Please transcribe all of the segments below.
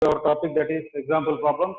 our topic, that is example problems.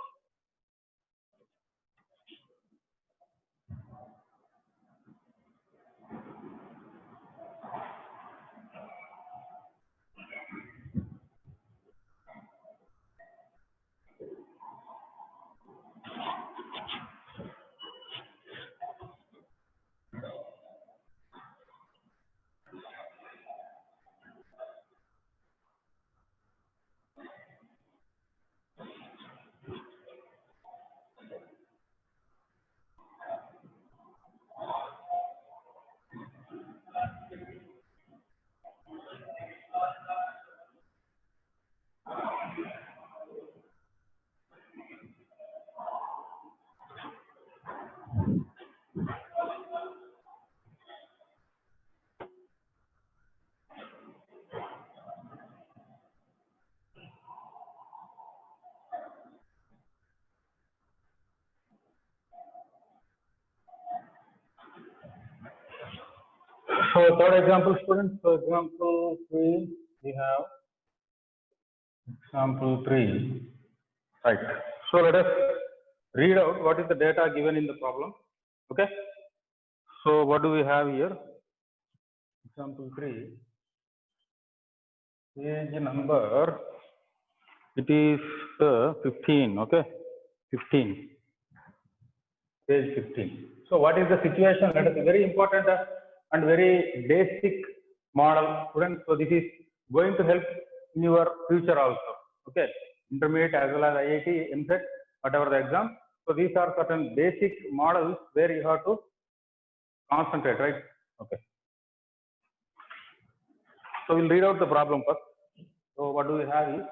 So third example, students. So example 3, we have example 3, right? So let us read out what is the data given in the problem. Okay. So what do we have here? Example 3, page number, it is 15. Okay, 15, page 15. So what is the situation? That is very important and very basic model, students. So this is going to help in your future also. Okay, intermediate as well as IIT, MSET, whatever the exam. So these are certain basic models where you have to concentrate, right? Okay. So we'll read out the problem first. So what do we have is,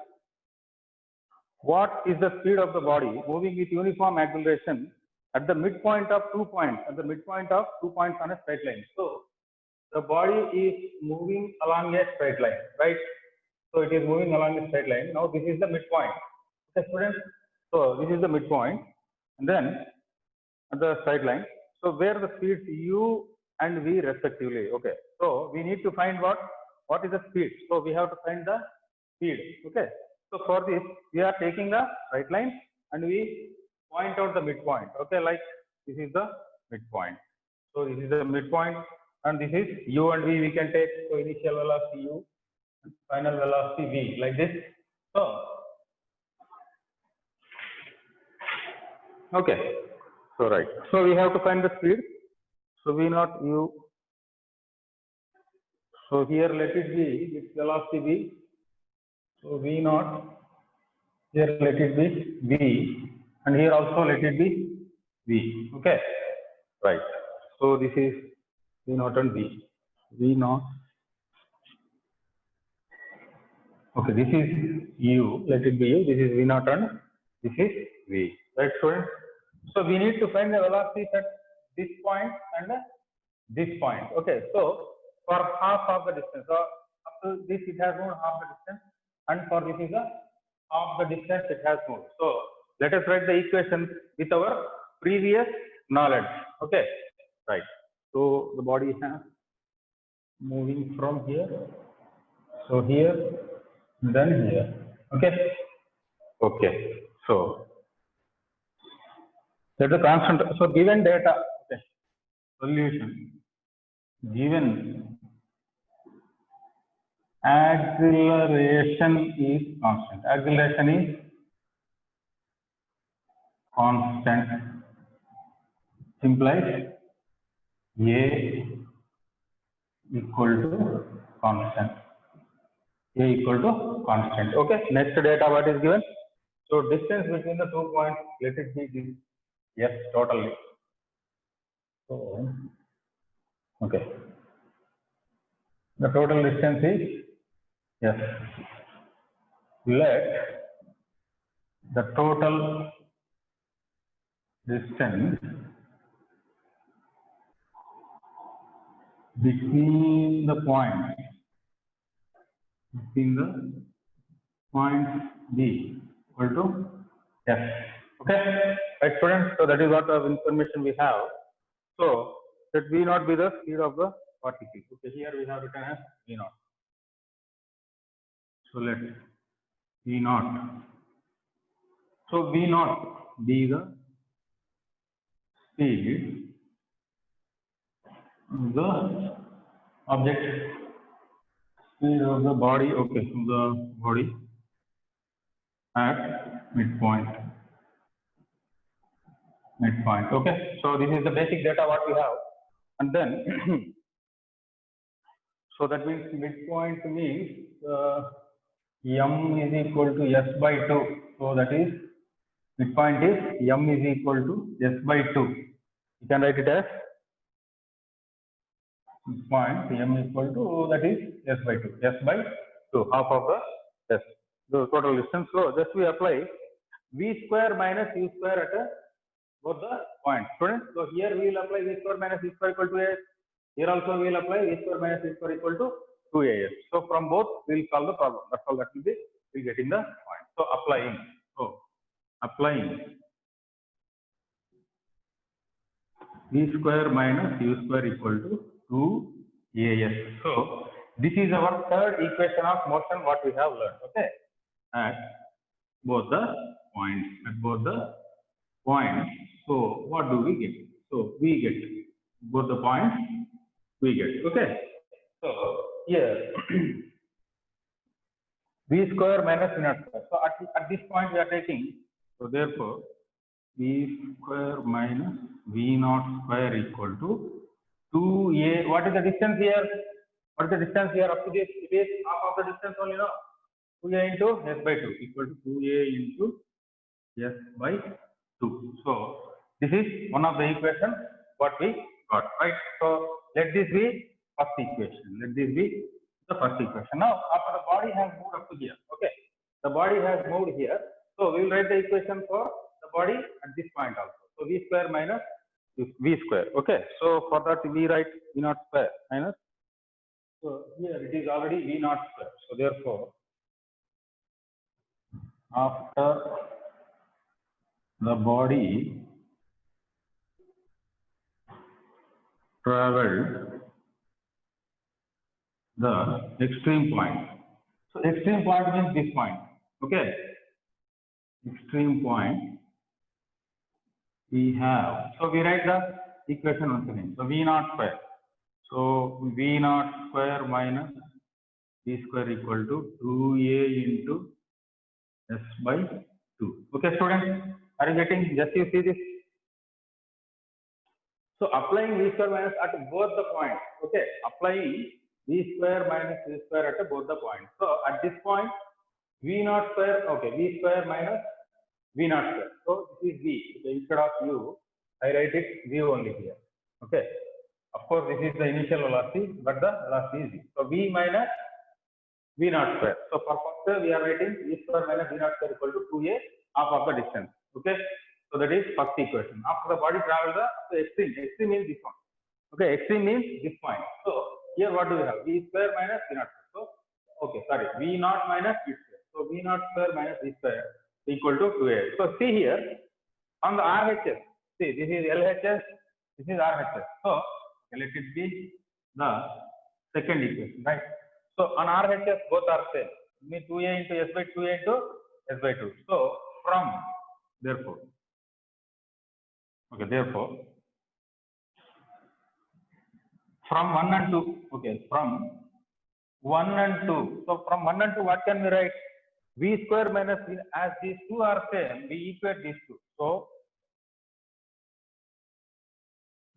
what is the speed of the body moving with uniform acceleration at the midpoint of 2 points, at the midpoint of 2 points on a straight line? So the body is moving along a straight line, right? So it is moving along a straight line. Now this is the midpoint. Okay, students. So this is the midpoint, and then at the straight line. So where the speeds u and v respectively. Okay. So we need to find what is the speed. So we have to find the speed. Okay. So for this, we are taking the right line and we point out the midpoint. Okay, like this is the midpoint. So this is the midpoint, and this is u and v we can take. So initial velocity u, and final velocity v, like this. So okay. So right. So we have to find the speed. So v naught u. So here let it be its velocity v. So v naught, here let it be v, and here also let it be v. Okay, right. So this is v naught and v. V naught. Okay, this is u. Let it be u. This is v naught and this is v. Right, students. So we need to find the velocity at this point and this point. Okay, so for half of the distance. So up to this it has moved half the distance, and for this is a half the distance it has moved. So let us write the equation with our previous knowledge. Okay, right. So the body has moving from here. So here, then here. Okay. Okay. So let the constant. So given data. Okay. Solution. Given acceleration is constant. Acceleration is constant. Implies A equal to constant. A equal to constant. Okay. Next data what is given? So distance between the 2 points, let it be this. Yes, totally. So okay. The total distance is, yes. Let the total distance between the points, B equal to F. Okay, right, students. So that is what of information we have. So that V naught be the speed of the particle. Okay, here we have written as V naught. So let V naught So V naught be the speed of the object, speed of the body, okay, the body at midpoint. Okay, so this is the basic data what we have, and then so that means midpoint means m is equal to s by 2. So that is midpoint is m is equal to s by 2. You can write it as midpoint m equal to, that is s by 2. S by 2, half of the s, the total distance. So just we apply v square minus u square at both the points. Students, so here we will apply v square minus u square equal to a. Here also we will apply v square minus u square equal to 2as. So from both we will solve the problem. That's all that will be, we get in the point. So applying. So applying v square minus u square equal to 2as. So this is our third equation of motion what we have learned. Okay, at both the points. At both the points. So what do we get? So we get both the points. We get, okay. So here v square minus v naught square. So at this point we are taking. So therefore v square minus v naught square equal to 2a. What is the distance here? What is the distance here up to this? It is half of the distance only, no? 2a into s by 2 equal to 2a into s by 2. So this is one of the equations what we got, right? So let this be first equation. Let this be the first equation. Now, after the body has moved up to here, okay, the body has moved here. So we will write the equation for the body at this point also. So v square minus v square. Okay. So for that we write v naught square minus. So here it is already v naught square. So therefore, after the body traveled the extreme point. So extreme point means this point. Okay. Extreme point we have. So we write the equation once again. So v naught square. So v naught square minus v square equal to 2a into s by 2. Okay, students, are you getting? Just you see this. So applying v square minus at both the points. Okay, applying v square minus v square at both the points. So at this point, v naught square. Okay, v square minus v naught square. So this is v. Okay, instead of u, I write it v only here. Okay. Of course, this is the initial velocity, but the velocity is v. So v minus v naught square. So for first we are writing v square minus v naught square equal to 2a half of the distance. Okay. So that is first equation. After the body travels the extreme. Extreme means this one. Okay. Extreme means this point. So here what do we have? V square minus v naught square. So okay, sorry, v naught minus v square. So v naught square minus v square equal to 2a. So see here on the RHS. See, this is LHS. This is RHS. So okay, let it be the second equation, right? So on RHS both are same. Mean 2a into s by 2a into s by 2. So from therefore, okay, therefore from 1 and 2, okay, from 1 and 2. So from 1 and 2, what can we write? V square minus v, as these two are same, we equate these two. So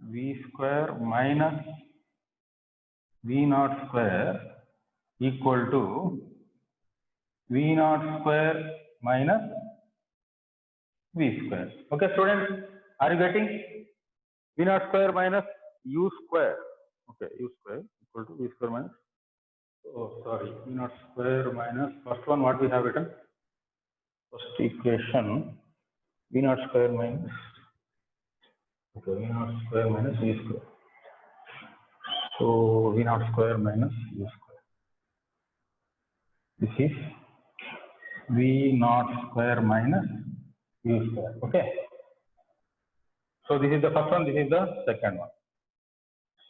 v square minus v naught square equal to v naught square minus v square. Okay, students, are you getting? V naught square minus u square. Okay, u square equal to v square minus. Oh, sorry, v naught square minus first one what we have written. First equation v naught square minus. Okay, v naught square minus v square. So v naught square minus u square. This is v naught square minus u square. Okay. So this is the first one. This is the second one.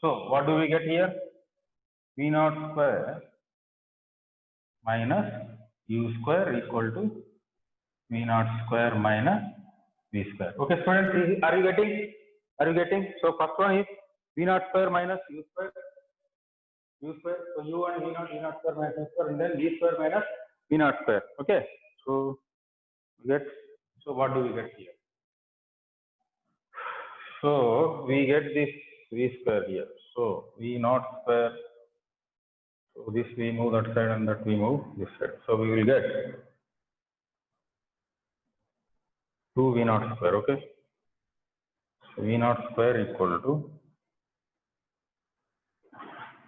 So what do we get here? V naught square minus u square equal to V naught square minus V square. Okay, students, are you getting? Are you getting? So first one is V naught square minus U square. U square. So U and V naught square minus U square, and then V square minus V naught square. Okay. So get. So what do we get here? So we get this V square here. So V naught square. So this we move that side and that we move this side. So we will get 2 V naught square. Okay. So V naught square equal to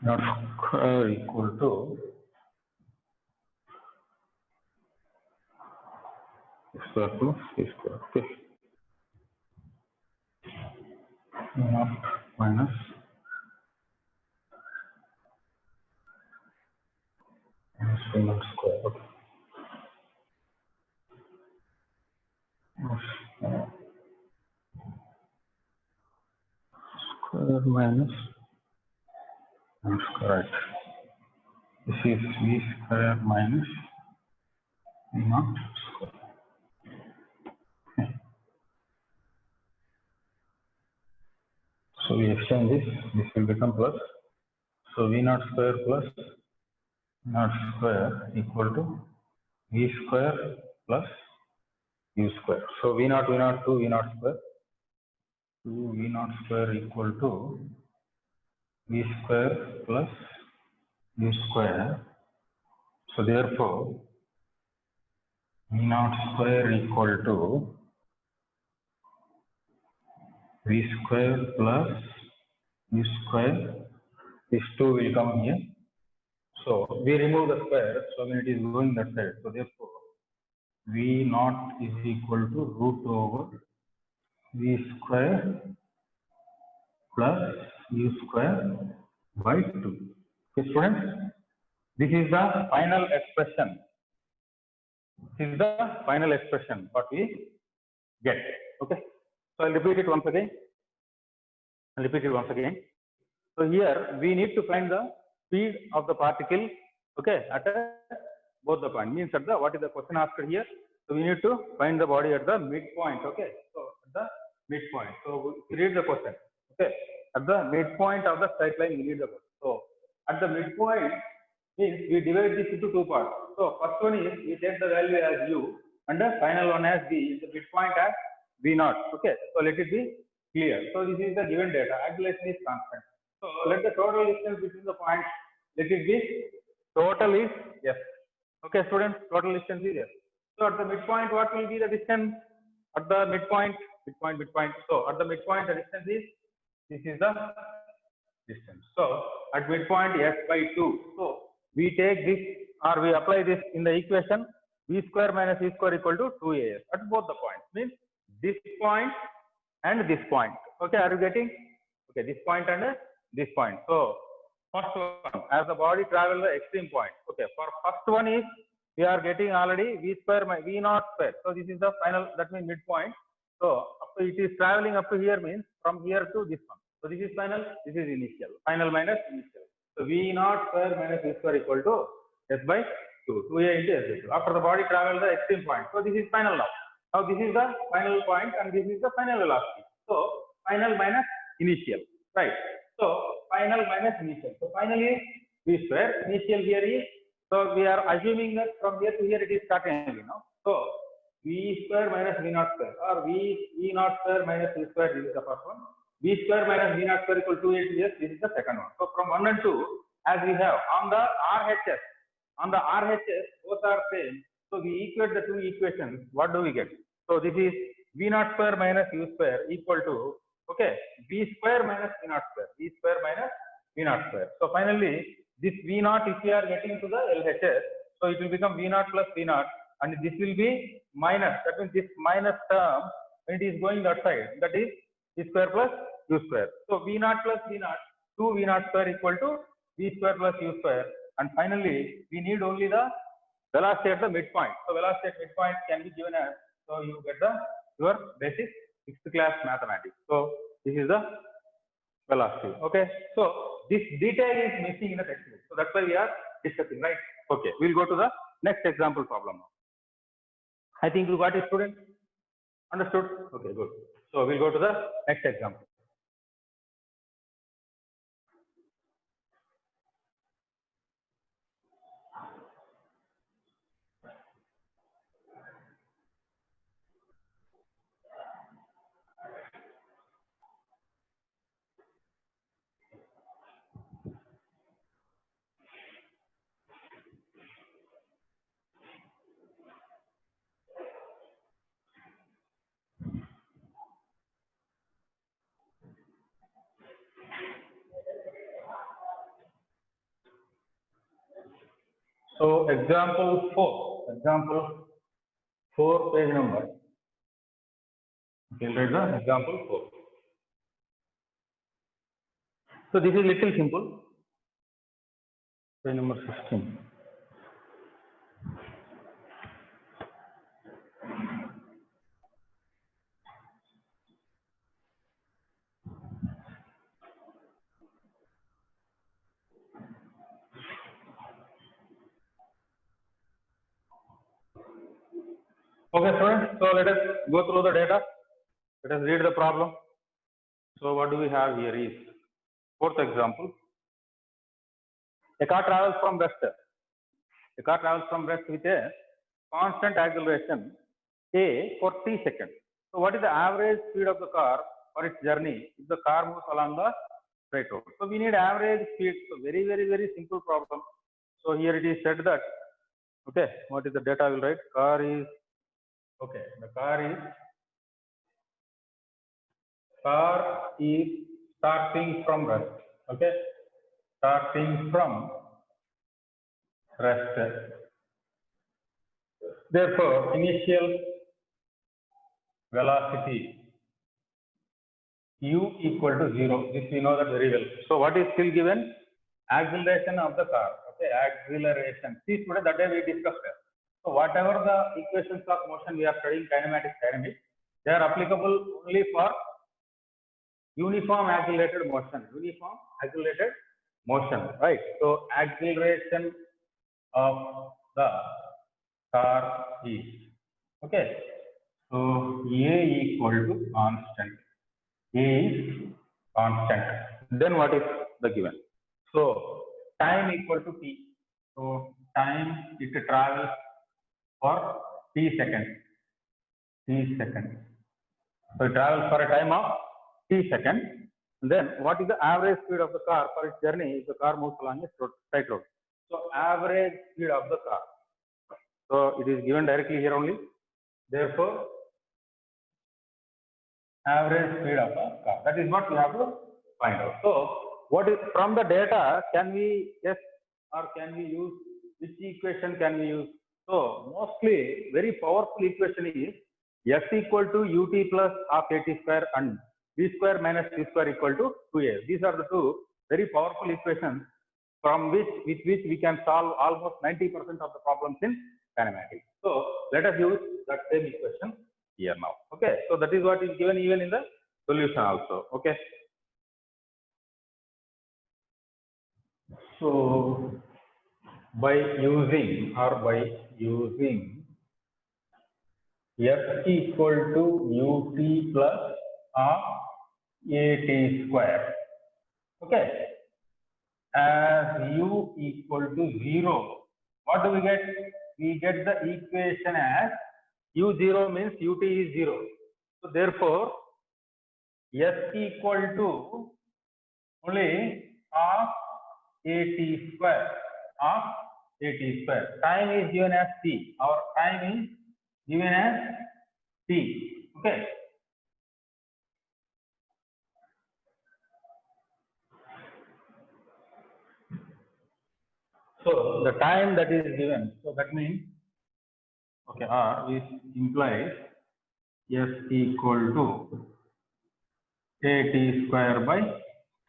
naught square equal to square plus C square. Okay. V naught minus V naught square. Okay. Square minus V square. Right. This is V square minus V naught square. Okay. So we exchange this will become plus. So V naught square plus V naught square equal to V square plus U square. So V naught 2 V naught square. 2 V naught square equal to V square plus U square. So therefore, V naught square equal to V square plus U square. This 2 will come here. So we remove the square. So when it is going that side. So therefore, V naught is equal to root over V square plus U square by 2. Okay, students, this is the final expression. This is the final expression what we get. Okay, so I'll repeat it once again. So here we need to find the speed of the particle. Okay, at both the point, means at the, what is the question asked here? So we need to find the body at the midpoint. Okay, so at the midpoint. So we read the question. Okay, at the midpoint of the straight line we need the question. So at the midpoint means we divide this into 2 parts. So first one is we take the value as U and the final one as V, the midpoint as V naught. Okay, so let it be clear. So this is the given data. Angulation is constant. So let the total distance between the points, let it be total is S. Okay, students, total distance is S. So at the midpoint, what will be the distance? At the midpoint. So at the midpoint, the distance is, this is the distance. So at midpoint, S by 2. So we take this or we apply this in the equation, V square minus V square equal to 2AS at both the points. Means this point and this point. Okay, are you getting? Okay, this point and this point. So first one, as the body travels the extreme point. Okay, for first one is we are getting already V square minus V naught square. So this is the final, that means midpoint. So it is traveling up to here means from here to this one. So this is final, this is initial. Final minus initial. So V naught square minus V square equal to S by 2. 2A into S by 2. After the body travels the extreme point. So this is final now. Now this is the final point and this is the final velocity. So final minus initial. Right. So final minus initial. So final is V square. Initial here is, so we are assuming that from here to here it is starting, you know. So V square minus V naught square or V naught square minus V square, this is the first one. V square minus V naught square equal to 280, this is the second one. So from 1 and 2, as we have on the RHS, both are same. So we equate the two equations. What do we get? So this is V naught square minus U square equal to, okay, V square minus V naught square. V square minus V naught square. So finally, this V naught, if we are getting to the LHS, so it will become V naught plus V naught, and this will be minus. That means this minus term, when it is going that side, that is V square plus U square. So V naught plus V naught, 2 V naught square equal to V square plus U square. And finally, we need only the velocity at the midpoint. So velocity at midpoint can be given as, so you get the your basic 6th class mathematics. So this is the velocity. Okay. So this detail is missing in the textbook. So that's why we are discussing, right? Okay. We'll go to the next example problem now. I think you got it, student. Understood? Okay, good. So we'll go to the next example. So example 4 page number. We'll write the example 4. So this is little simple. Page number 16. Okay, students. So let us go through the data. Let us read the problem. So what do we have here is fourth example. A car travels from west. A car travels from west with a constant acceleration a for t seconds. So what is the average speed of the car for its journey if the car moves along the straight road? So we need average speed. So very simple problem. So here it is said that, okay, what is the data I will write? Car is, okay, the car is starting from rest. Okay, starting from rest. Therefore, initial velocity u equal to 0. This we know that very well. So what is still given? Acceleration of the car. Okay, acceleration. See, today that day we discussed that. So whatever the equations of motion we are studying kinematics, dynamics, they are applicable only for uniform accelerated motion, right? So acceleration of the car is, okay. So a equal to constant. A is constant. Then what is the given? So time equal to t. So time it travels for t seconds. So it travels for a time of t seconds. And then what is the average speed of the car for its journey if the car moves along a straight road? So average speed of the car. So it is given directly here only. Therefore, average speed of the car. That is what we have to find out. So what is from the data? Can we guess or can we use which equation can we use? So mostly very powerful equation is S equal to ut plus half at square and b square minus c square equal to 2a. These are the two very powerful equations from with which we can solve almost 90% of the problems in kinematics. So let us use that same equation here now. Okay, so that is what is given even in the solution also. Okay, so by using f equal to ut plus half at square, okay, as u equal to 0, what do we get? We get the equation as u0 means ut is 0. So therefore, s equal to only half at square. Time is given as t. Our time is given as t. Okay. So the time that is given. So that means, okay, R is implies s equal to at square by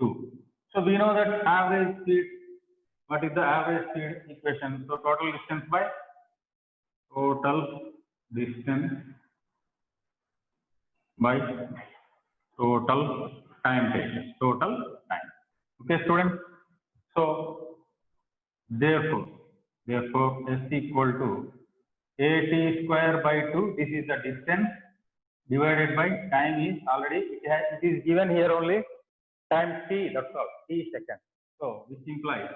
2. So we know that average speed. What is the average speed equation? So total distance by total time taken. Total time. Okay, students. So therefore s equal to AT square by 2, this is the distance divided by time is already, it is given here only time t, that's all, t seconds. So which implies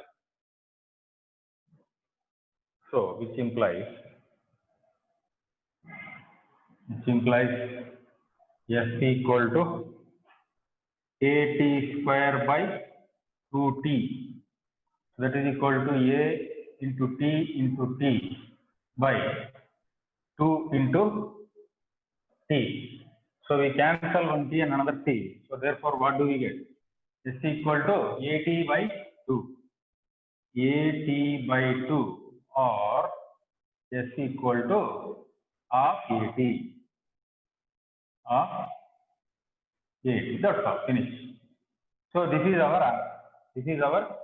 S equal to AT square by 2t. That is equal to A into T by 2 into T. So we cancel one T and another T. So therefore, what do we get? S equal to AT by 2. AT by 2 or S equal to of AT. Of AT. That's all. Finish. So this is our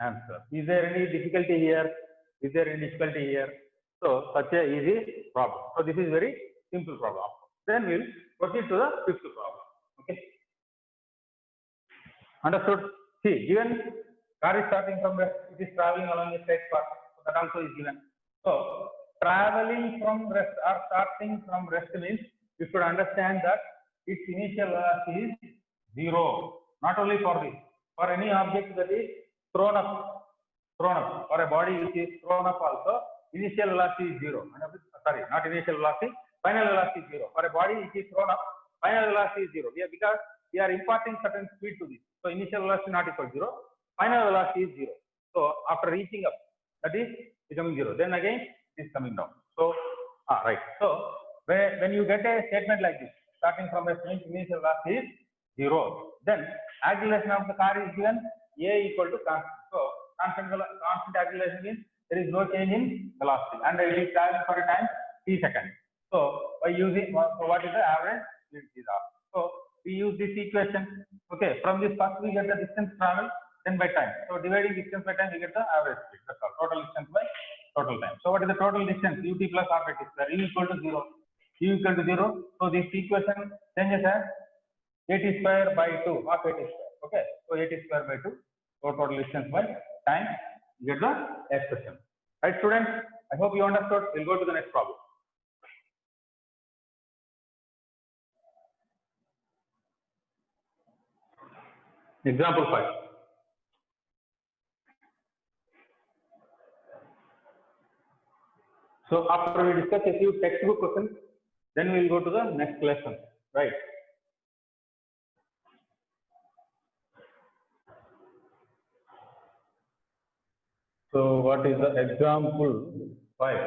answer. Is there any difficulty here? So such a easy problem. So this is very simple problem. Then we'll proceed to the fifth problem. Okay. Understood? See, given car is starting from rest, it is traveling along a straight path. So that also is given. So traveling from rest or starting from rest means you should understand that its initial velocity is 0. Not only for this, for any object that is thrown up, for a body which is thrown up also, initial velocity is 0. Sorry, not initial velocity, final velocity is 0. For a body which is thrown up, final velocity is 0. Because we are imparting certain speed to this. So initial velocity not equal to 0, final velocity is 0. So after reaching up, that is becoming 0. Then again it is coming down. So right. So when you get a statement like this, starting from a point, initial velocity is 0. Then acceleration of the car is given A equal to constant. So constant acceleration means there is no change in velocity and it is traveling for a time t seconds. So by using, so what is the average speed is R. So we use this equation. Okay, from this first we get the distance traveled, then by time. So dividing distance by time we get the average speed. That's all. Total distance by total time. So what is the total distance? Ut plus r by t square. U equal to 0. U equal to 0. So this equation changes as AT square by 2 of AT square. Okay, so AT square by 2. So total distance by time, you get the expression. Right, students? I hope you understood. We'll go to the next problem. Example 5. So after we discuss a few textbook questions, then we will go to the next lesson. Right. So what is the example 5?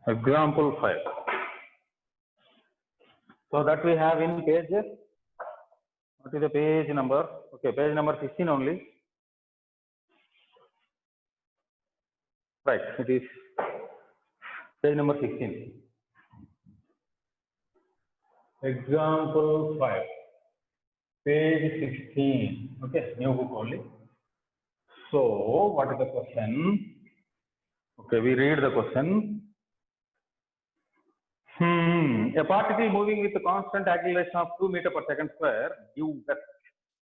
Example 5. So that we have in page, what is the page number? Okay, page number 16 only. Right, it is page number 16. Example 5. Page 16. Okay, new book only. So what is the question? Okay, we read the question. A particle moving with a constant acceleration of 2 meters per second square due west.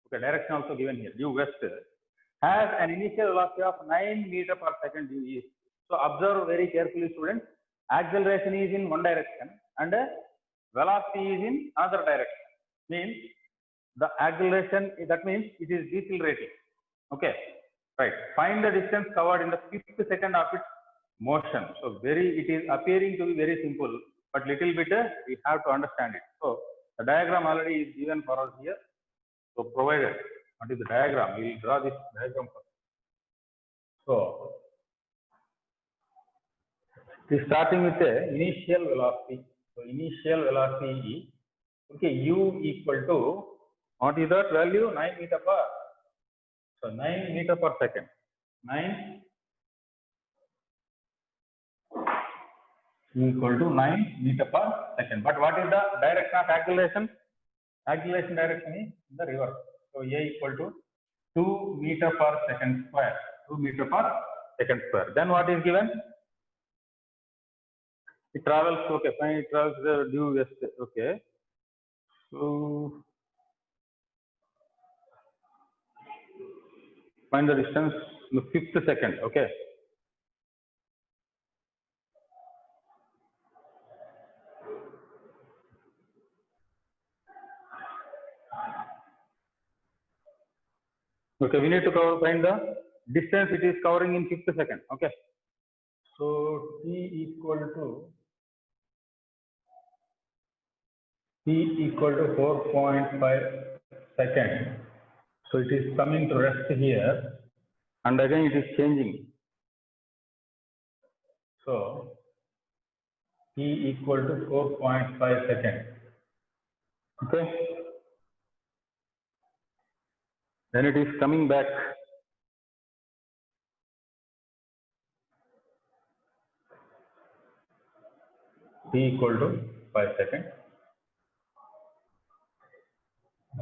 Okay, direction also given here. Due west has an initial velocity of 9 meters per second due east. So observe very carefully, students. Acceleration is in one direction and velocity is in another direction. Means the acceleration, that means it is decelerating. Okay, right. Find the distance covered in the 5th second of its motion. So it is appearing to be very simple, but little bit we have to understand it. So the diagram already is given for us here. So provided, what is the diagram? We will draw this diagram first. So it is starting with the initial velocity. So initial velocity, okay, u equal to, what is that value? 9 meters per. So 9 meters per second. 9 equal to 9 meters per second. But what is the direction of acceleration? Acceleration direction is in the reverse. So A equal to 2 meters per second square. 2 meters per second square. Then what is given? It travels, okay, fine, it travels the due west. Okay. So find the distance in the 5th second. Okay. Okay, we need to find the distance it is covering in 5th second. Okay. So t equal to 4.5 seconds. So it is coming to rest here, and again it is changing. So t equal to 4.5 seconds. Okay. Then it is coming back. T equal to 5 seconds.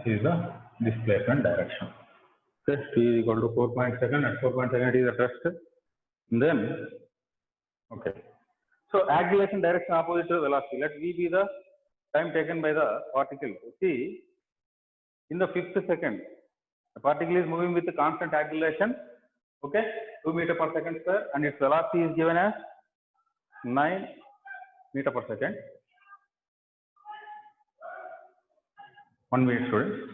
This is the displacement direction. Okay, T is equal to 4.2 seconds. At 4.2 seconds it is at rest. Then, okay. So acceleration direction opposite to velocity. Let V be the time taken by the particle. See, in the 5th second, the particle is moving with the constant acceleration. Okay, 2 meter per second square, and its velocity is given as 9 meter per second. 1 minute, students.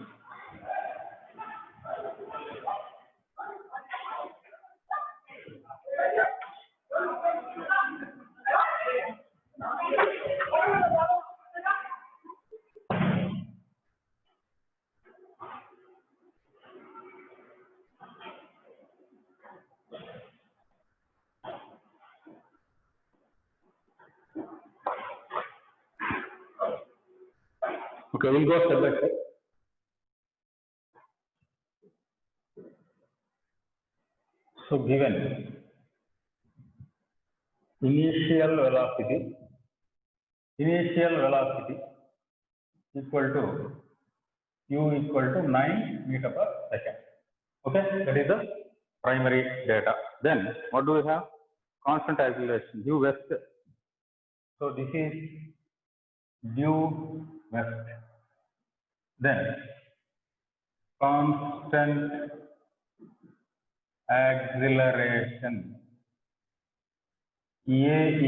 Okay, we'll go step by step. So given initial velocity equal to u equal to 9 meter per second. Okay, that is the primary data. Then what do we have? Constant acceleration due west. So this is due west. Then constant acceleration A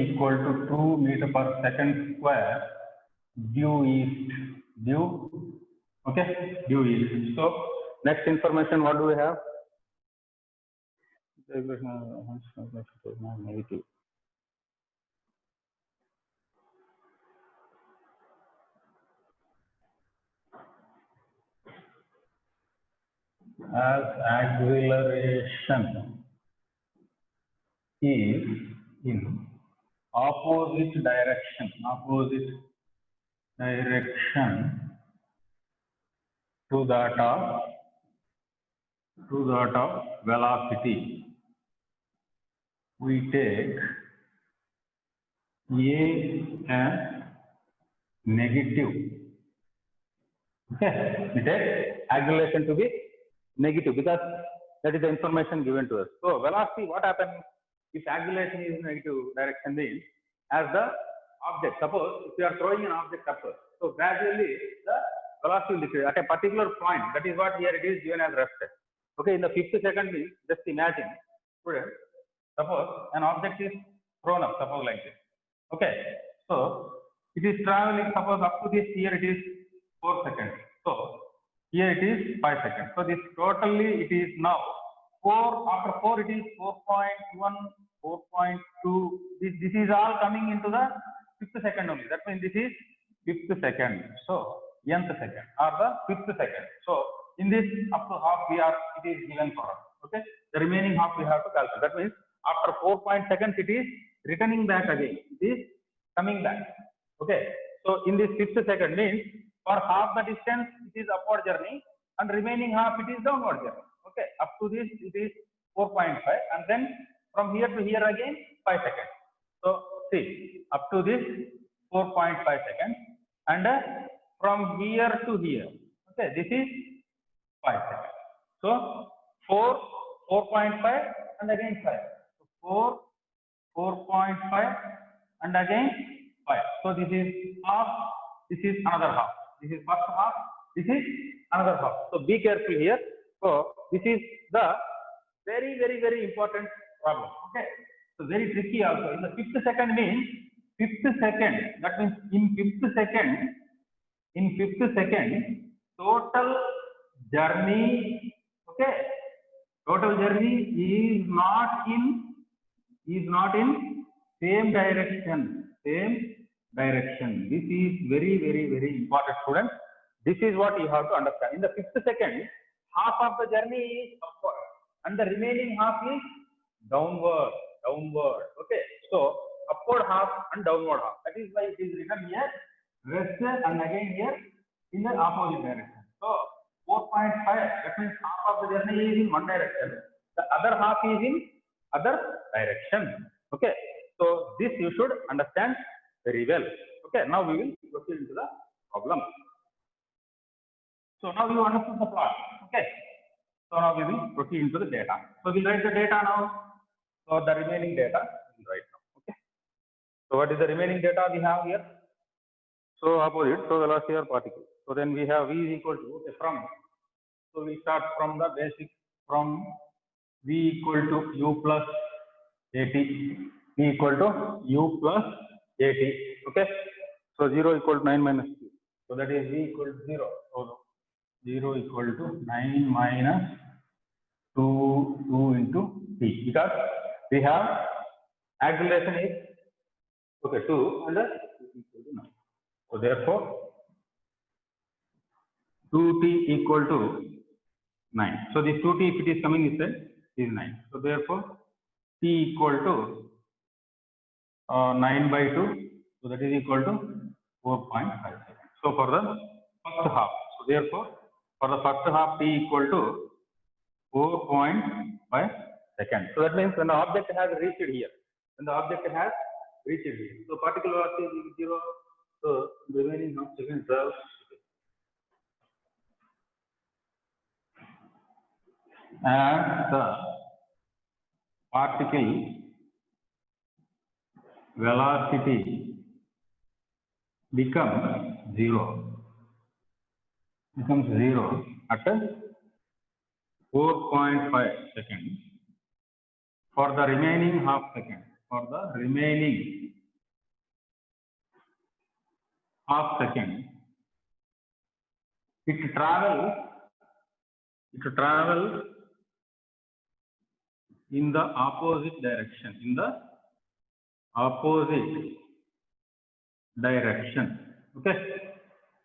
equal to 2 meter per second square due east. Okay, due east. So next information, what do we have? Negative. As acceleration is in opposite direction to that of velocity, we take A as negative. Okay, we take acceleration to be negative because that is the information given to us. So velocity, what happens if acceleration is in negative direction means as the object, suppose if you are throwing an object upwards, so gradually the velocity will decrease at a particular point. That is what here it is given as rest. Okay, in the 5th second means just imagine, students, suppose an object is thrown up, suppose like this. Okay, so it is traveling, suppose up to this, here it is 4 seconds. So here it is 5 seconds. So this totally it is now 4, after 4 it is 4.1, 4.2. This is all coming into the 5th second only. That means this is 5th second. So nth second or the 5th second. So in this up to half it is given for us. Okay, the remaining half we have to calculate. That means after 4 seconds it is returning back again. It is coming back. Okay, so in this 5th second means for half the distance it is upward journey and remaining half it is downward journey. Okay, up to this it is 4.5 and then from here to here again 5 seconds. So see, up to this 4.5 seconds and from here to here. Okay, this is 5 seconds. So 4.5 and again 5. So 4.5 and again 5. So this is half, this is another half. This is first half, this is another half. So be careful here. So this is the very important problem. Okay, so very tricky also. In the 5th second means 5th second, that means in 5th second total journey, okay, Total journey is not in same direction. This is very important, students. This is what you have to understand. In the 5th second, half of the journey is upward and the remaining half is downward. Okay. So upward half and downward half. That is why it is written here rest and again here in the opposite direction. So 4.5, that means half of the journey is in one direction. The other half is in other direction. Okay. So this you should understand very well. Okay. Now we will proceed into the problem. So now you understood the plot. Okay. So now we will proceed into the data. So we'll write the data now. So the remaining data we'll write now. Okay. So what is the remaining data we have here? So opposite, so velocity or particle. So then we have V is equal to, okay, from. So we start from the basic, from V equal to U plus AT. V equal to U plus AT. Okay. So 0 equal to 9 minus 2. So that is V equal to 0. So 0 equal to 9 minus 2 into T. Because we have acceleration is, okay, 2 and equal to 9. So therefore 2T equal to 9. So this 2T, if it is coming inside, is 9. So therefore T equal to 9 by 2. So that is equal to 4.5 seconds. So for the first half. So therefore for the first half T equal to 4.5 seconds. So that means when the object has reached here. So particle velocity is 0. So the remaining half second travels. And the particle velocity becomes 0 at 4.5 seconds for the remaining half second. It travels in the opposite direction. Okay.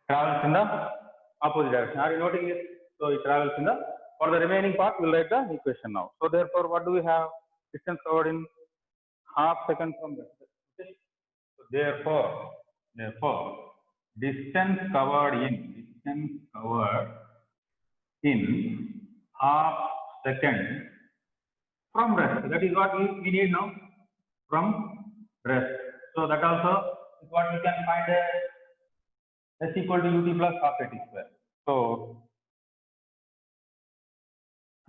Travels in the opposite direction. Are you noting it? So it travels in the, for the remaining part, we'll write the equation now. So therefore, what do we have? Distance covered in half second from the. Okay. So therefore, distance covered in half second from rest. That is what we need now, from rest. So that also is what we can find as S equal to ut plus half at square. So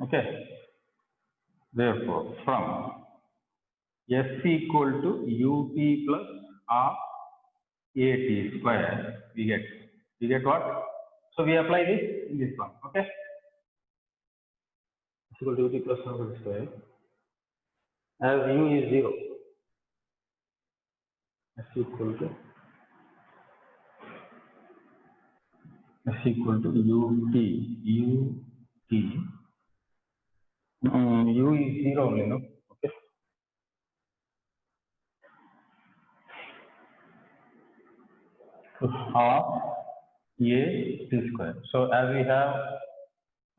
okay, therefore from S equal to ut plus half at square, we get what? So we apply this in this one. Okay, S equal to ut plus half at square as u is 0. S equal to u is 0 only, no? Okay. So half a t square. So as we have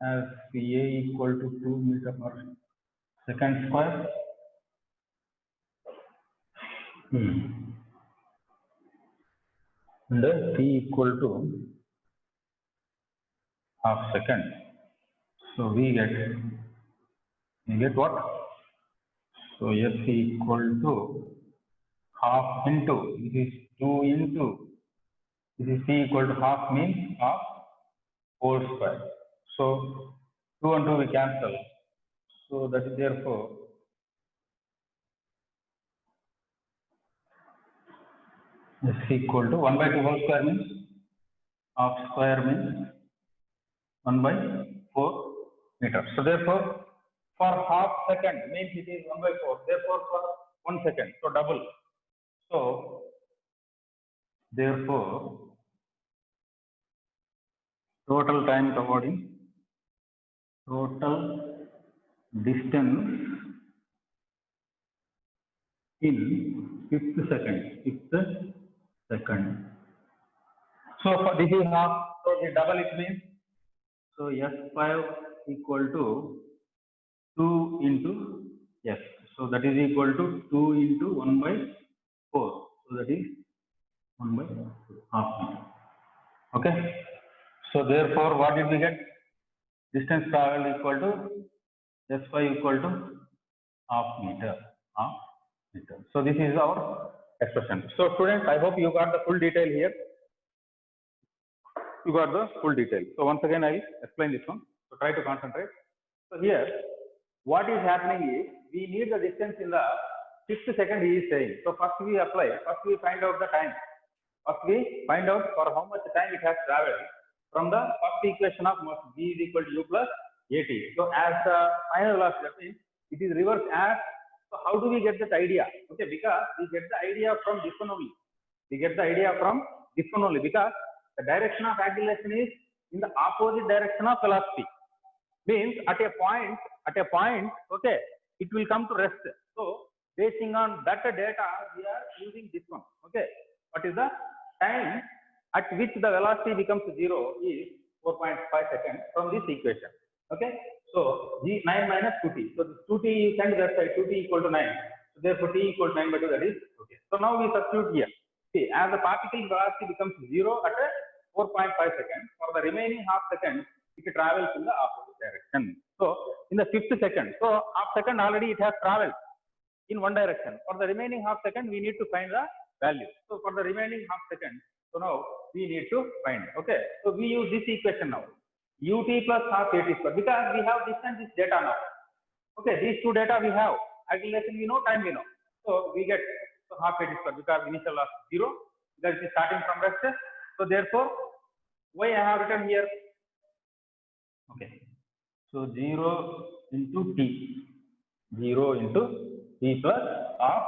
as a equal to 2 meter per second square. And t equal to half second. So we get what? So S equal to half into, this is 2 into, this is t equal to half means half whole square. So 2 and 2 we cancel. So that is therefore S equal to 1 by 2 whole square means half square means 1 by 4 meters. So therefore for half second means it is 1 by 4. Therefore for 1 second, so double. So therefore total time covered in distance in fifth second. So for this is half, so the double it means, so S5 equal to 2 into S. So that is equal to 2 into 1 by 4. So that is 1 by 2, half meter. Okay. So therefore, what did we get? Distance traveled equal to S5 equal to half meter. So this is our expression. So students, I hope you got the full detail here. You got the full detail. So once again, I will explain this one. So try to concentrate. So here, what is happening is we need the distance in the fifth second he is saying. So first we apply, first we find out the time. First we find out for how much time it has traveled from the first equation of motion v is equal to u plus at. So as the final velocity, that means it is reversed as. So how do we get that idea? Okay, because we get the idea from this one only. We get the idea from this one only because the direction of acceleration is in the opposite direction of velocity. Means at a point, okay, it will come to rest. So basing on that data, we are using this one. Okay, what is the time at which the velocity becomes 0 is 4.5 seconds from this equation. Okay, so g 9 minus 2t. So this 2t you send that side, 2t equal to 9. So therefore t equal to 9 by 2, that is okay. So now we substitute here. See, as the particle velocity becomes 0 at a 4.5 seconds, for the remaining half second, it travels in the opposite direction. So in the fifth second, so half second already it has traveled in one direction. For the remaining half second, we need to find the value. So for the remaining half second, so now we need to find. Okay, so we use this equation now. Ut plus half at square, because we have this and this data now. Okay, these two data we have. Acceleration we know, time we know. So we get so half at square because initial loss 0, because it is starting from rest. So therefore, why I have written here? Okay, so 0 into t, 0 into t plus half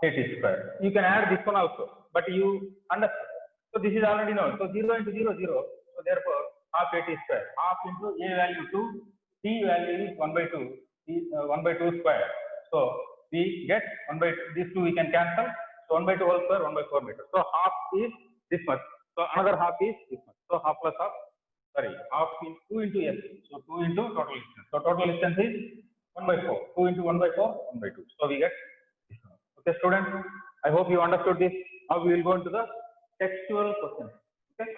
at square. You can add this one also, but you understand. So this is already known. So 0 into 0, 0. So therefore, half at square. Half into a value 2, t value is 1 by 2, 1 by 2 square. So we get 1 by 2, these two we can cancel. So 1 by 2 whole square, 1 by 4 meters. So half is this much. So another half is this much. So half plus half, sorry, half in 2 into s. So 2 into total distance. So total distance is 1 by 4. 2 into 1 by 4, 1 by 2. So we get this one. Okay, students, I hope you understood this. Now we will go into the textual questions. Okay,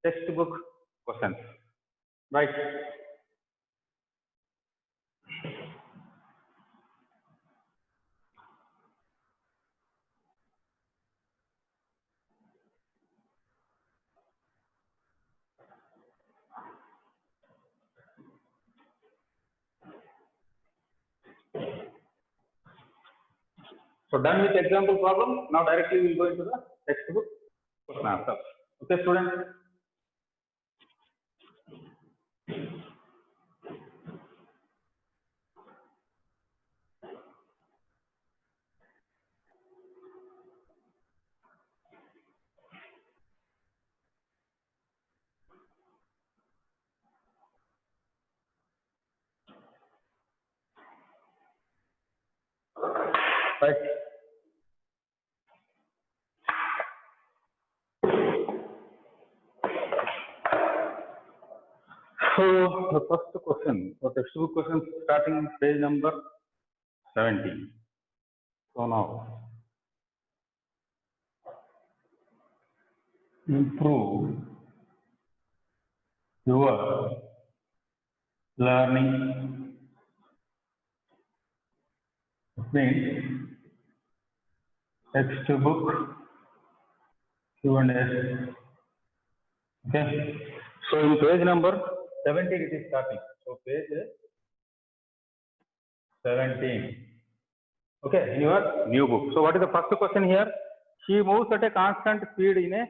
textbook questions. Right. So done with example problem. Now directly we will go into the textbook question answers. Okay, students. Right. So the first question, so textbook question starting page number 17. So now improve your learning. Means textbook Q&A. Okay. So in page number 17 it is starting. So page 17. Okay, in your new book. So what is the first question here? She moves at a constant speed in a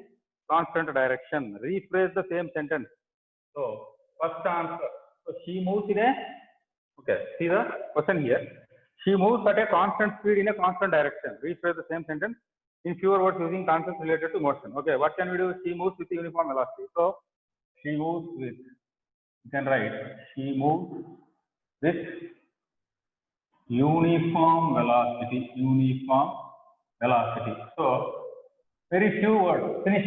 constant direction. Rephrase the same sentence. So first answer. So she moves in a, okay, see the question here. She moves at a constant speed in a constant direction. Rephrase the same sentence in fewer words using concepts related to motion. Okay, what can we do? She moves with uniform velocity. So she moves with, you can write, she moves with uniform velocity, uniform velocity. So very few words, finish,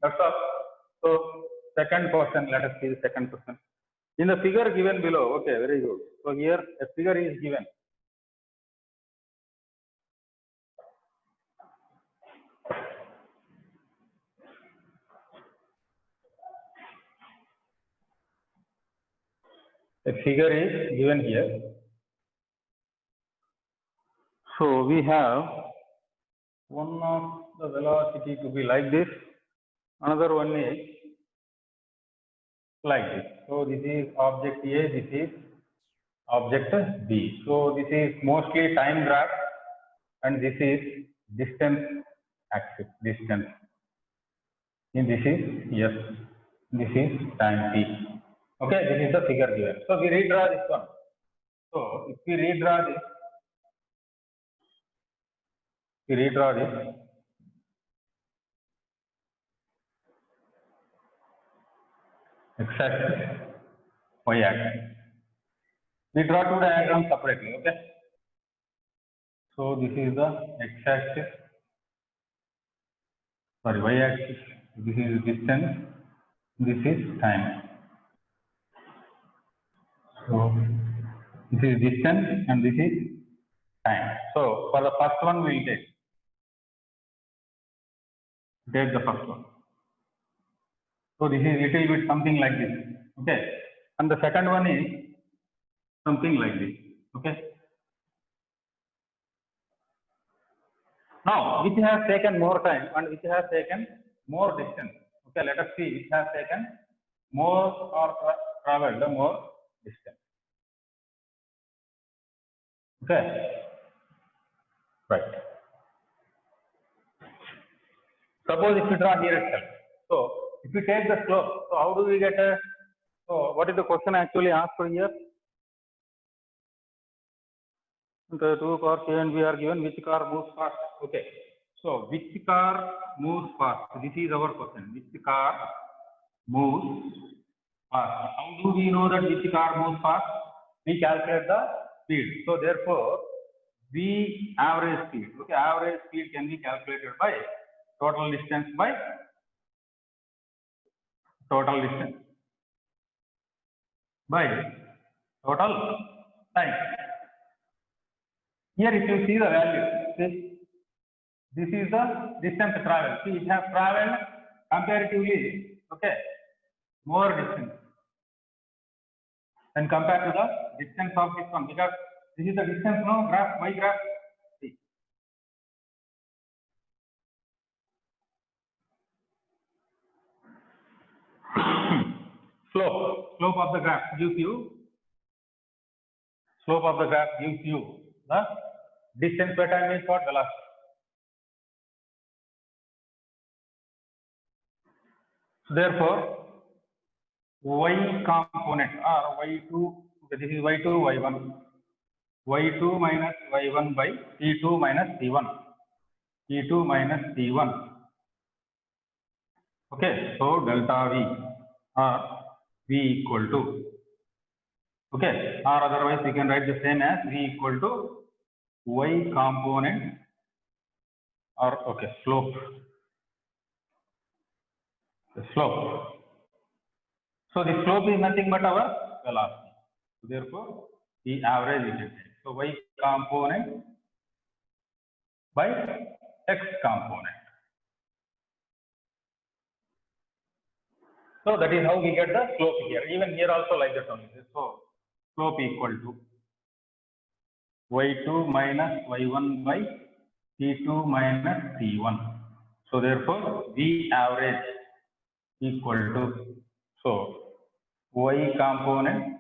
that's all. So second question, let us see the second question. In the figure given below, okay, very good. So here a figure is given. A figure is given here. So we have one of the velocity to be like this, another one is like this. So this is object A, this is object B. So this is mostly time graph and this is distance axis, distance. And this is S, this is time T. Okay, this is the figure given. So we redraw this one. So if we redraw this, x-axis, y-axis. We draw two diagrams separately, okay? So this is the x-axis, sorry, y-axis. This is distance, this is time. So this is distance and this is time. So for the first one, we will take the first one. So this is little bit something like this, okay? And the second one is something like this, okay? Now, which has taken more time and which has taken more distance? Okay, let us see which has taken more or traveled more distance. Okay, right. Suppose if you draw here itself. So, if we take the slope, so how do we get a, so what is the question actually asked for here? The two cars A and B are given, which car moves fast? Okay. So, which car moves fast? This is our question. Which car moves fast? How do we know that which car moves fast? We calculate the speed. So, therefore, V average speed. Okay, average speed can be calculated by total distance by total distance by total time. Here, if you see the value, this is the distance traveled. See, it has traveled comparatively, okay, more distance and compared to the distance of this one, because this is the distance, no, graph, y graph. See. Slope of the graph gives you, the distance per time is what? Velocity. So therefore, y component or y2, okay, this is y2, y1. y2 minus y1 by t2 minus t1. t2 minus t1. Okay, so delta v or v equal to, okay, or otherwise we can write the same as v equal to y component or, okay, slope. The slope. So the slope is nothing but our velocity. So therefore, the average we can take. So y component by x component. So that is how we get the slope here. Even here also like that only. So slope equal to y2 minus y1 by t2 minus t1. So therefore, v average equal to, so y component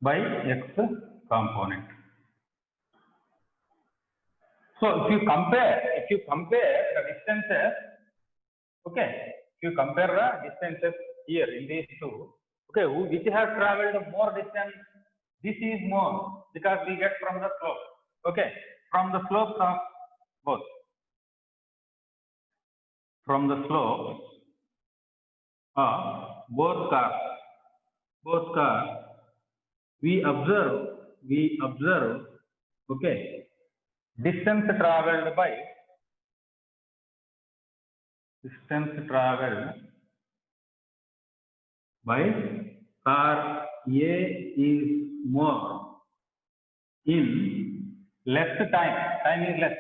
by x component. So if you compare the distances, okay, if you compare the distances here in these two, okay, which has traveled more distance? This is more because we get from the slope, okay, from the slopes of both. From the slopes of both cars, we observe, okay, distance traveled by car A is more in less time. Time is less.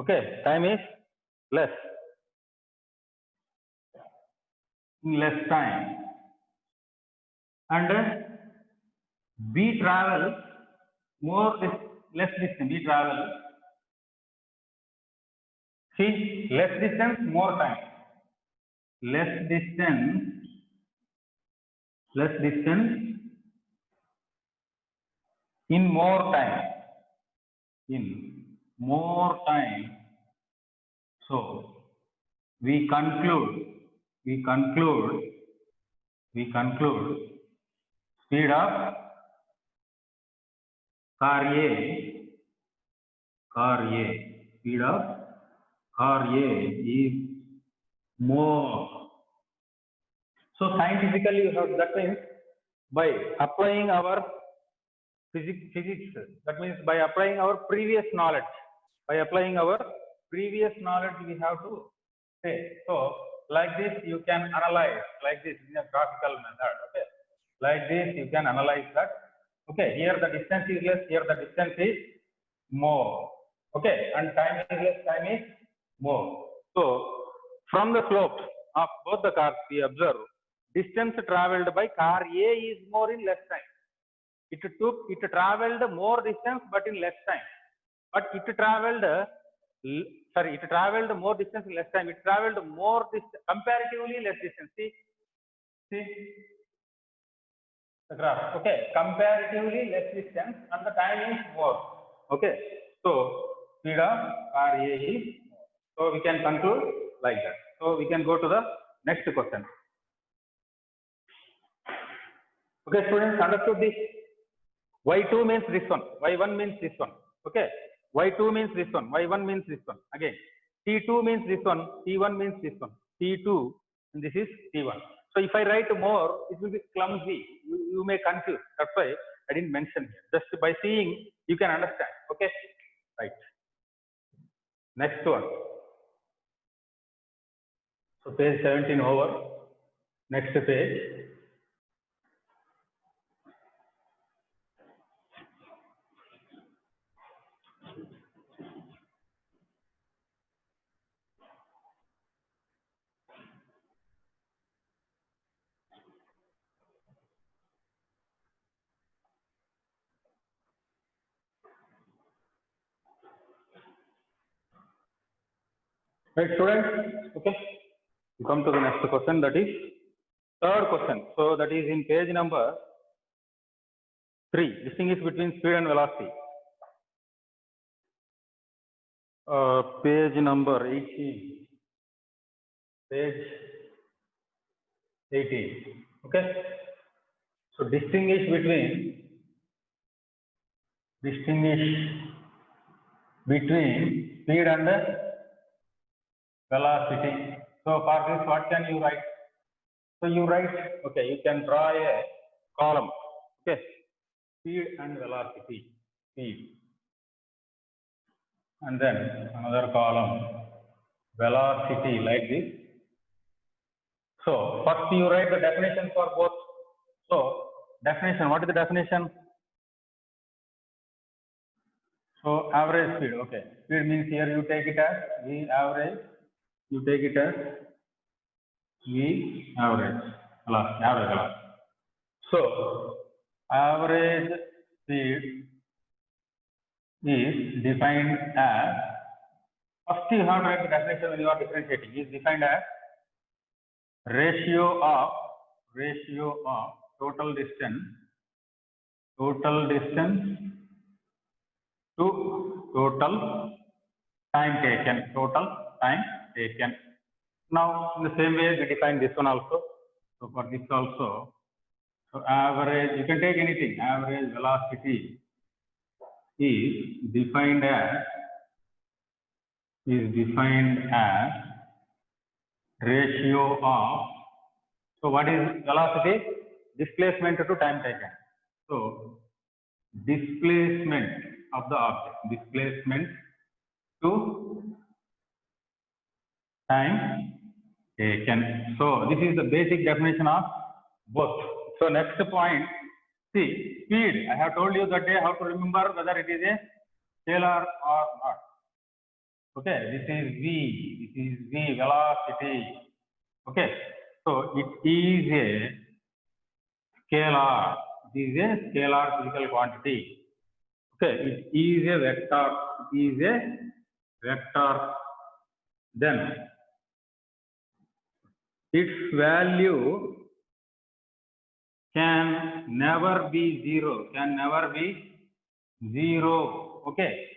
Okay, time is less. In less time. And B travels less distance. B travels. See, less distance, more time. Less distance, in more time. In more time. So we conclude speed of car A, speed of car A is more. So scientifically, you have, that means by applying our physics, that means by applying our previous knowledge, we have to say. So like this you can analyze, like this in a graphical method. Okay, like this you can analyze that. Okay, here the distance is less, here the distance is more. Okay, and time is less, time is more. So from the slopes of both the cars, we observe distance traveled by car A is more in less time. It traveled more distance but in less time. But it traveled more distance in less time. It traveled more distance, comparatively less distance. See the graph. Okay, comparatively less distance and the time is more. Okay, so speed of car A is more. So we can conclude like that. So we can go to the next question. Okay, students, understood this? Y2 means this one, Y1 means this one. Okay, Y2 means this one, Y1 means this one. Again, T2 means this one, T1 means this one, T2, and this is T1. So if I write more, it will be clumsy. You may confuse. That's why I didn't mention here. Just by seeing, you can understand. Okay, right. Next one. So page 17 over. Next page. Right, students? Okay. We come to the next question, that is third question. So that is in page number 3. Distinguish between speed and velocity. Page number 18. Page 18. Okay. So distinguish between speed and velocity. So for this, what can you write? So you write, okay, you can draw a column. Okay, speed and velocity, speed. And then another column, velocity, like this. So first you write the definition for both. So definition, what is the definition? So average speed, okay. Speed means here you take it as V average, you take it as V average, velocity. So average speed is defined as, first you have to write the definition when you are differentiating, is defined as ratio of total distance to total time taken. Now in the same way we define this one also. So for this also, so average, you can take anything, average velocity is defined as ratio of, so what is velocity? Displacement to time taken. So displacement of the object, displacement to time taken. So this is the basic definition of both. So next point, see speed. I have told you that day how to remember whether it is a scalar or not. Okay, this is V, velocity. Okay, so it is a scalar. It is a scalar physical quantity. Okay, it is a vector. It is a vector. Then its value can never be zero. Can never be zero. Okay,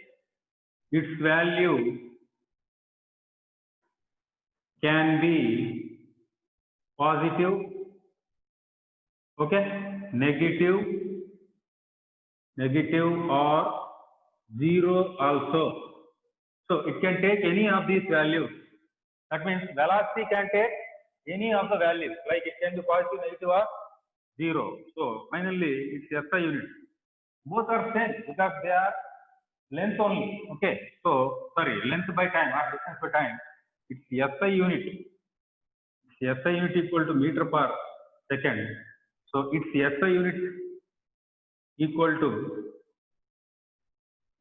its value can be positive. Okay, negative or zero also. So it can take any of these values. That means velocity can take any of the values, like it can be positive, negative or zero. So finally it's SI unit. Both are same because they are length only. Okay, so sorry, length by time or distance by time. It's SI unit. SI unit equal to meter per second. So it's SI unit equal to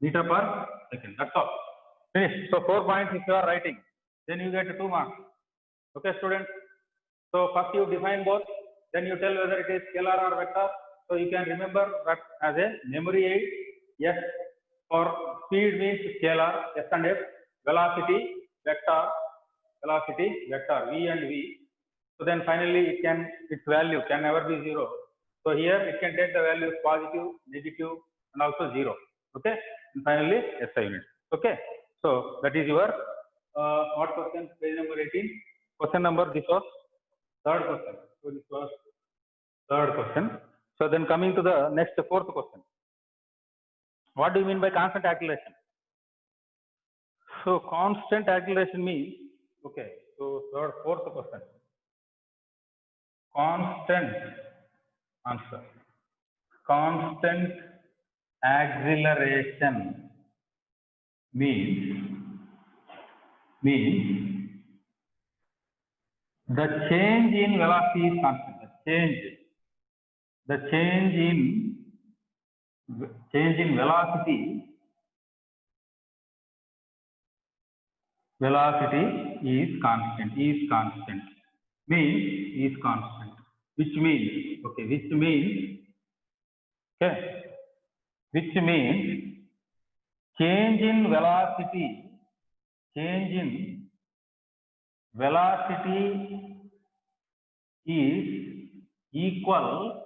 meter per second. That's all. Finished. So 4 points if you are writing, then you get 2 marks. Okay, students. So first you define both, then you tell whether it is scalar or vector. So you can remember that as a memory aid. Yes, for speed means scalar, S and F, velocity, vector, V and V. So then finally its value can never be zero. So here it can take the values positive, negative and also zero. Okay, and finally SI unit. Okay, so that is your what question? Page number 18. Question number, this was third question. So this was third question. So then coming to the next fourth question. What do you mean by constant acceleration? So constant acceleration means, okay, so fourth question. Constant answer. Constant acceleration means the change in velocity is constant. The change in velocity is constant. Which means change in velocity is equal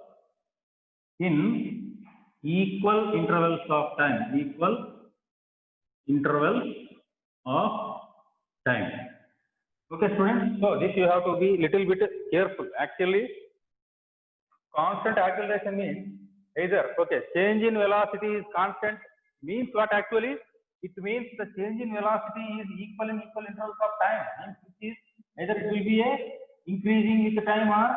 in equal intervals of time. Okay, students. So this you have to be little bit careful. Actually, constant acceleration means either, okay, change in velocity is constant means what actually? It means the change in velocity is equal in equal intervals of time. And which is either it will be a increasing with the time or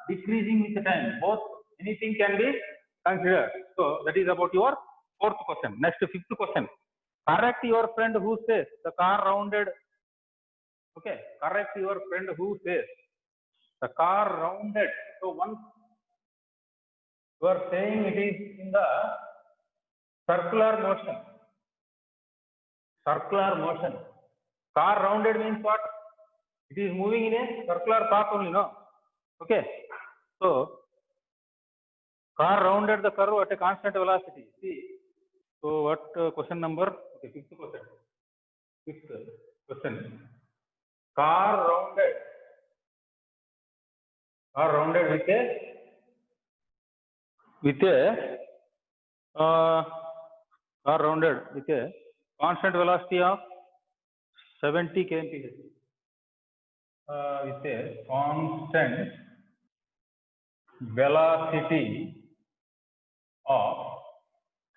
decreasing with the time. Both, anything can be considered. So that is about your fourth question. Next, fifth question. Correct your friend who says the car rounded. Okay, correct your friend who says the car rounded. So once you are saying it is in the circular motion. Car rounded means what? It is moving in a circular path only, no? Okay. So car rounded the curve at a constant velocity. See. So what question number? Okay, fifth question. Car rounded with a constant velocity of 70 kmph. With a constant velocity of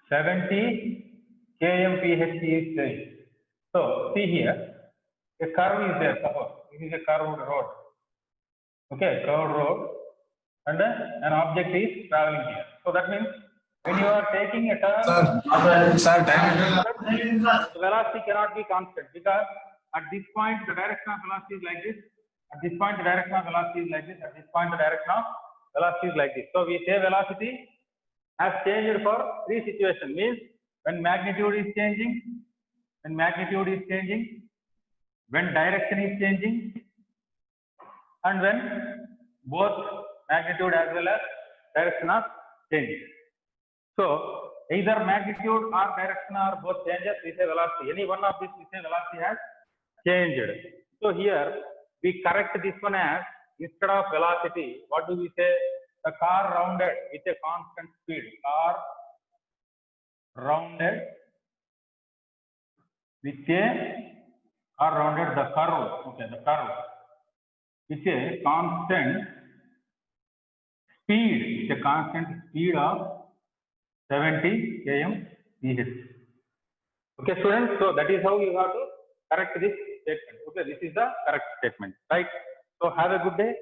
70 kmph is there. So see here, a curve is there. Suppose this is a curved road. Okay, curved road, and an object is traveling here. So that means When you are taking a turn, Sir, time. the velocity cannot be constant because at this point the direction of velocity is like this. At this point the direction of velocity is like this. At this point the direction of velocity is like this. So we say velocity has changed for three situations. Means when magnitude is changing, when direction is changing, and when both magnitude as well as direction are changing. So either magnitude or direction or both changes, we say velocity. Any one of these we say velocity has changed. So here we correct this one as, instead of velocity, what do we say? The car rounded with a constant speed. Car rounded with a the curve. Okay, the curve with a constant speed. With a constant speed of 70 km/h. Okay, students. So that is how you have to correct this statement. Okay, this is the correct statement, right? So have a good day.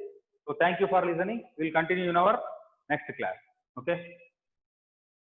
So thank you for listening. We will continue in our next class. Okay.